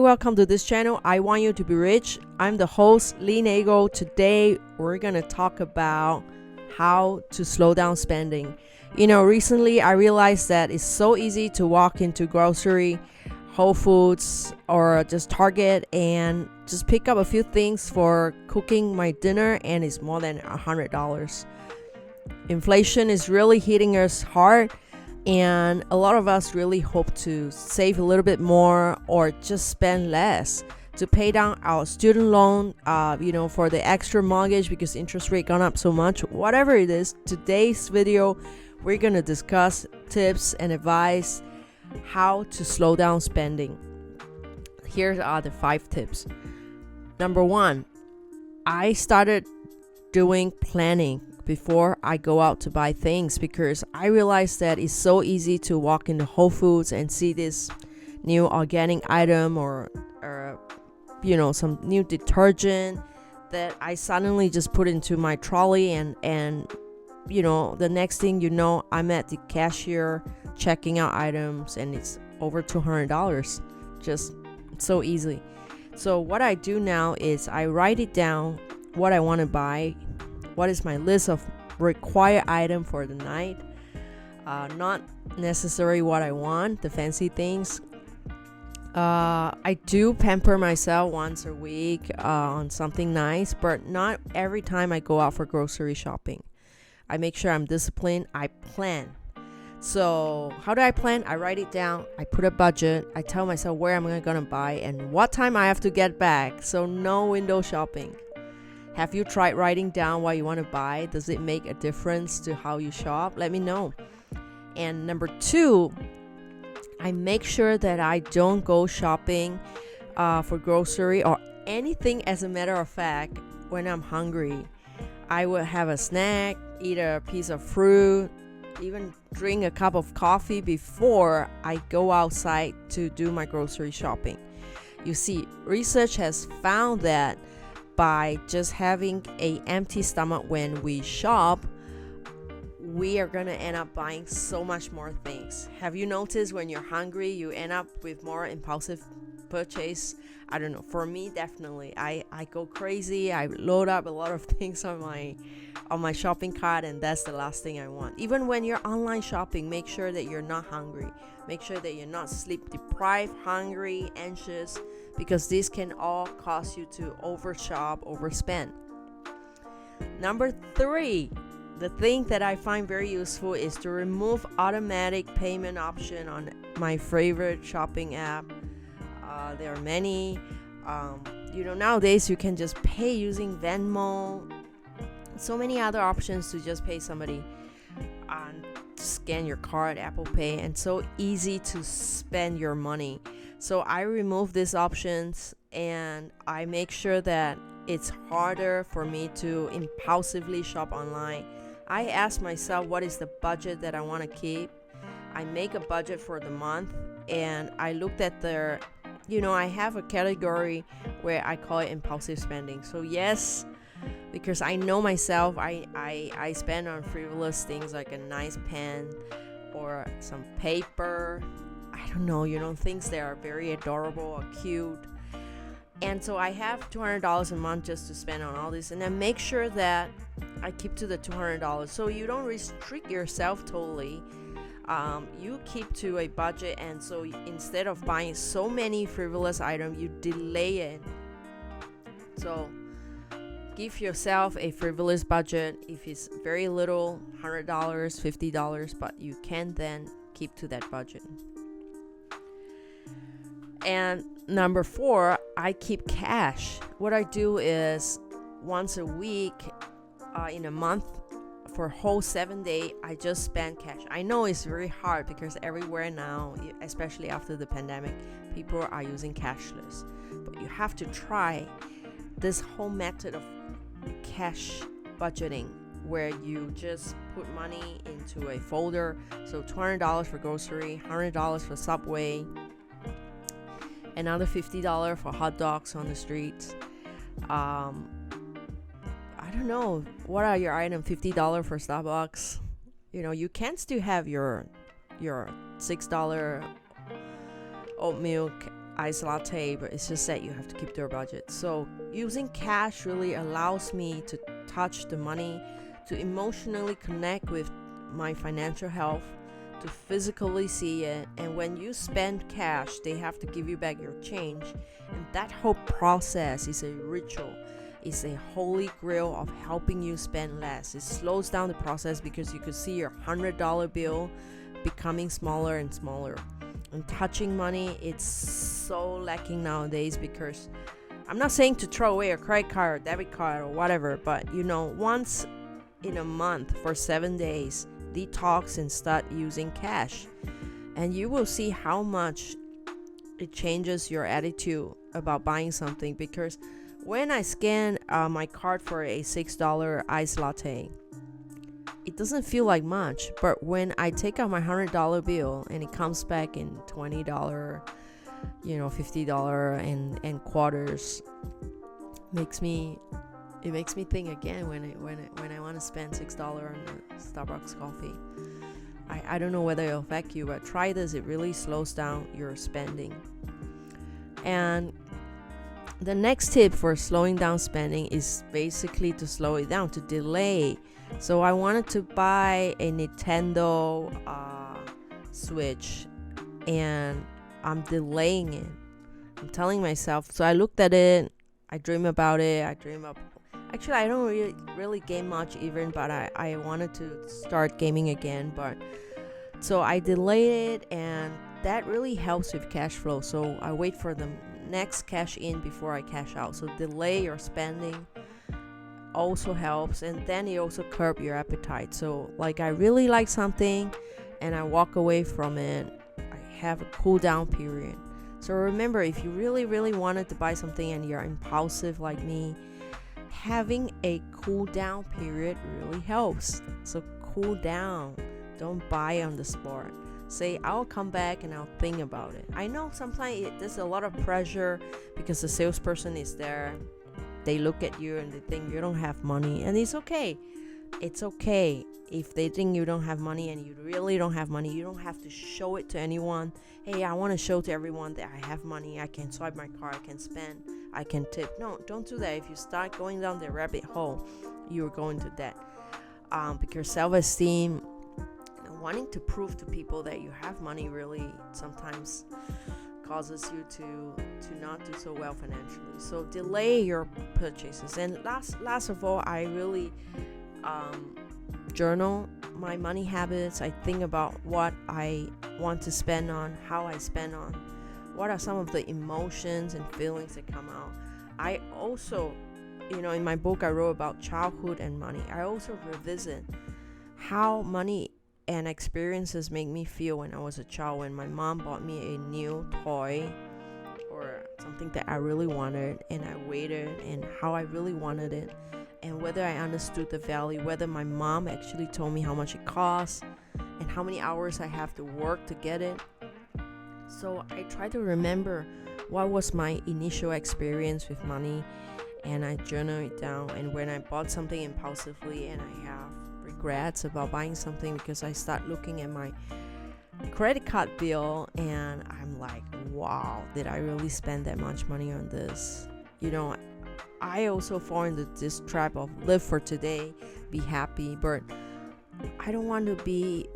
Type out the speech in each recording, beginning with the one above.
welcome to this channel. I want you to be rich. I'm the host, Lee Nagel. Today, we're going to talk about how to slow down spending. Recently I realized that it's so easy to walk into grocery, Whole Foods, or just Target and just pick up a few things for cooking my dinner, and it's more than $100. Inflation is really hitting us hard, and a lot of us really hope to save a little bit more or just spend less to pay down our student loan, for the extra mortgage because interest rate gone up so much. Whatever it is, today's video, we're going to discuss tips and advice how to slow down spending. Here are the 5 tips. Number 1, I started doing planning before I go out to buy things because I realized that it's so easy to walk into Whole Foods and see this new organic item or some new detergent that I suddenly just put into my trolley and the next thing you know, I'm at the cashier checking out items and it's over $200. Just so easy. So what I do now is I write it down, what I want to buy, what is my list of required item for the night, not necessarily what I want, the fancy things. I do pamper myself once a week on something nice, but not every time I go out for grocery shopping. I make sure I'm disciplined. I plan. So how do I plan? I write it down. I put a budget. I tell myself where I'm going to buy and what time I have to get back. So no window shopping. Have you tried writing down what you want to buy? Does it make a difference to how you shop? Let me know. And number 2, I make sure that I don't go shopping for grocery or anything. As a matter of fact, when I'm hungry, I will have a snack, eat a piece of fruit, even drink a cup of coffee before I go outside to do my grocery shopping. You see, research has found that by just having an empty stomach when we shop, we are going to end up buying so much more things. Have you noticed when you're hungry, you end up with more impulsive purchase? I don't know. For me, definitely. I go crazy. I load up a lot of things on my shopping cart, and that's the last thing I want. Even when you're online shopping, make sure that you're not hungry. Make sure that you're not sleep deprived, hungry, anxious, because this can all cause you to overshop, overspend. Number 3, the thing that I find very useful is to remove automatic payment option on my favorite shopping app. There are many. Nowadays you can just pay using Venmo. So many other options to just pay somebody and scan your card, Apple Pay, and so easy to spend your money. So I remove these options and I make sure that it's harder for me to impulsively shop online. I ask myself what is the budget that I want to keep. I make a budget for the month and I looked at I have a category where I call it impulsive spending. So yes, because I know myself, I spend on frivolous things like a nice pen or some paper. I don't know, things that are very adorable or cute. And so I have $200 a month just to spend on all this, and then make sure that I keep to the $200. So you don't restrict yourself totally. You keep to a budget, and so instead of buying so many frivolous items, you delay it. So give yourself a frivolous budget. If it's very little, $100, $50, but you can then keep to that budget. And number 4, I keep cash. What I do is once a week, in a month, for a whole 7 days, I just spend cash. I know it's very hard because everywhere now, especially after the pandemic, people are using cashless. But you have to try this whole method of cash budgeting where you just put money into a folder. So $200 for grocery, $100 for Subway, another $50 for hot dogs on the streets. I don't know, what are your items? $50 for Starbucks. You can still have your $6 oat milk iced latte, but it's just that you have to keep their budget. So using cash really allows me to touch the money, to emotionally connect with my financial health, to physically see it. And when you spend cash, they have to give you back your change. And that whole process is a ritual. It's a holy grail of helping you spend less. It slows down the process because you could see your $100 bill becoming smaller and smaller. And touching money, it's so lacking nowadays, because I'm not saying to throw away a credit card or debit card or whatever, but once in a month for 7 days, detox and start using cash, and you will see how much it changes your attitude about buying something. Because when I scan my card for a $6 iced latte, it doesn't feel like much, but when I take out my $100 bill and it comes back in $20, $50 and quarters, it makes me think again when I want to spend $6 on a Starbucks coffee. I don't know whether it'll affect you, but try this. It really slows down your spending. And the next tip for slowing down spending is basically to slow it down, to delay. So I wanted to buy a Nintendo Switch, and I'm delaying it. I'm telling myself. So I looked at it. I dream about it. Actually, I don't really game much even, but I wanted to start gaming again. But so I delayed it, and that really helps with cash flow. So I wait for the next cash in before I cash out. So delay your spending also helps, and then it also curb your appetite. So like, I really like something and I walk away from it, I have a cool down period. So remember, if you really wanted to buy something and you're impulsive like me, having a cool down period really helps. So cool down, don't buy on the spot. Say, I'll come back and I'll think about it. I know sometimes there's a lot of pressure because the salesperson is there. They look at you and they think you don't have money, and it's okay. It's okay if they think you don't have money and you really don't have money. You don't have to show it to anyone. Hey, I want to show to everyone that I have money. I can swipe my card, I can spend, I can tip. No, don't do that. If you start going down the rabbit hole, you're going to debt. Because self-esteem, wanting to prove to people that you have money, really sometimes causes you to not do so well financially. So delay your purchases. And last of all, I really journal my money habits. I think about what I want to spend on, how I spend on, what are some of the emotions and feelings that come out. I also, in my book I wrote about childhood and money. I also revisit how money and experiences make me feel when I was a child, when my mom bought me a new toy or something that I really wanted, and I waited, and how I really wanted it, and whether I understood the value, whether my mom actually told me how much it costs and how many hours I have to work to get it. So I try to remember what was my initial experience with money, and I journal it down. And when I bought something impulsively and I have regrets about buying something, because I start looking at my credit card bill and I'm like, wow, did I really spend that much money on this? I also fall into this trap of live for today, be happy, but I don't want to be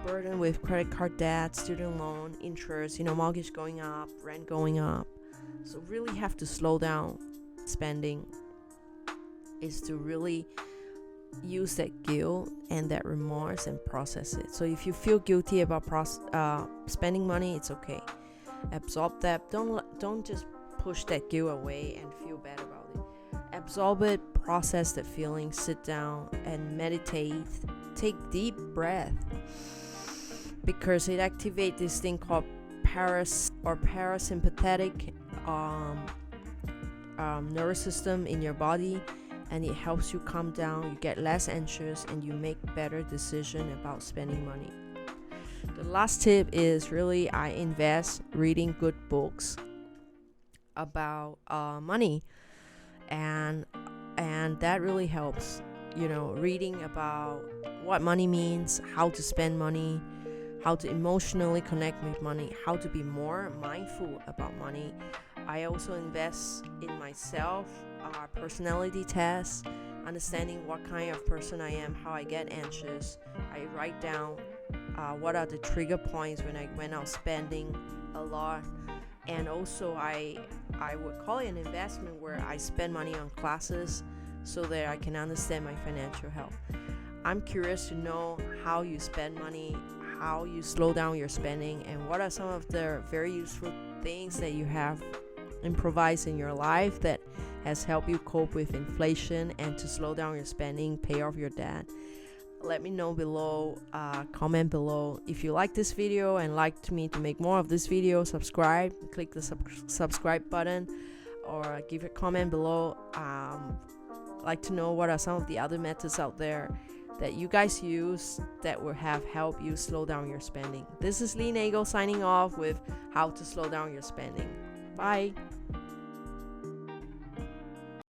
burdened with credit card debt, student loan, interest, mortgage going up, rent going up. So really have to slow down spending, is to really use that guilt and that remorse and process it. So if you feel guilty about spending money, it's okay. Absorb that. Don't just push that guilt away and feel bad about it. Absorb it, process that feeling, sit down and meditate. Take deep breath, because it activates this thing called parasympathetic nervous system in your body, and it helps you calm down, you get less anxious, and you make better decision about spending money. The last tip is really I invest reading good books about money, and that really helps. Reading about what money means, how to spend money, how to emotionally connect with money, how to be more mindful about money. I also invest in myself, personality tests, understanding what kind of person I am, how I get anxious. I write down what are the trigger points when I went out spending a lot. And also I would call it an investment where I spend money on classes so that I can understand my financial health. I'm curious to know how you spend money, how you slow down your spending, and what are some of the very useful things that you have improvised in your life that has helped you cope with inflation and to slow down your spending, pay off your debt. Let me know below, comment below. If you like this video and like me to make more of this video, subscribe, click the subscribe button, or give a comment below. Like to know what are some of the other methods out there that you guys use that will have helped you slow down your spending. This is Lee Nagel signing off with how to slow down your spending. Bye.